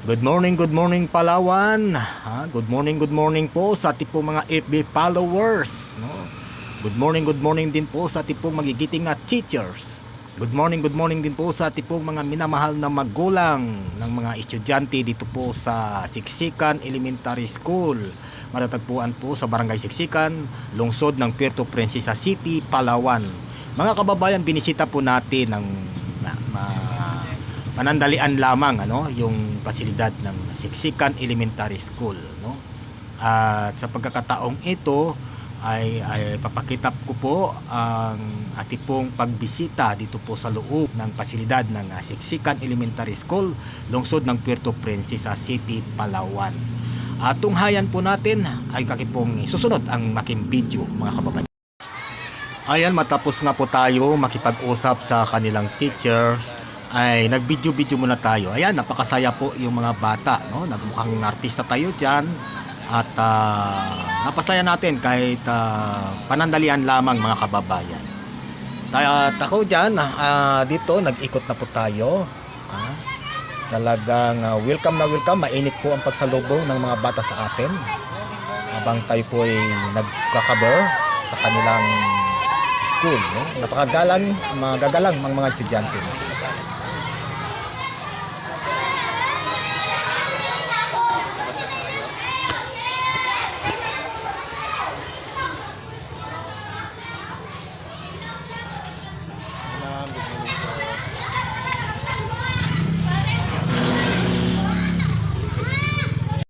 Good morning Palawan. Good morning po sa ating pong mga FB followers, no? Good morning din po sa ating pong magigiting na teachers. Good morning din po sa ating pong mga minamahal na magulang ng mga estudyante dito po sa Siksikan Elementary School. Matatagpuan po sa Barangay Siksikan, lungsod ng Puerto Princesa City, Palawan. Mga kababayan, binisita po natin ng panandalian lamang yung pasilidad ng Siksikan Elementary School, no? At sa pagkakataong ito ay papakita ko po ang ating pong pagbisita dito po sa loob ng pasilidad ng Siksikan Elementary School, lungsod ng Puerto Princesa City, Palawan. At tunghayan po natin ay kakipong susunod ang making video, mga kababayan. Ayan, matapos nga po tayo makipag-usap sa kanilang teachers, ay nag-video muna tayo. Ayan, napakasaya po yung mga bata, no? Nagmukhang artista tayo dyan. At napasaya natin kahit panandalian lamang, mga kababayan. At ako dyan, dito nag-ikot na po tayo. Talagang welcome na welcome. Mainit po ang pagsalubong ng mga bata sa atin habang tayo po ay nagkakaber sa kanilang school, no? Napakagalang, magagalang mga estudyante, no?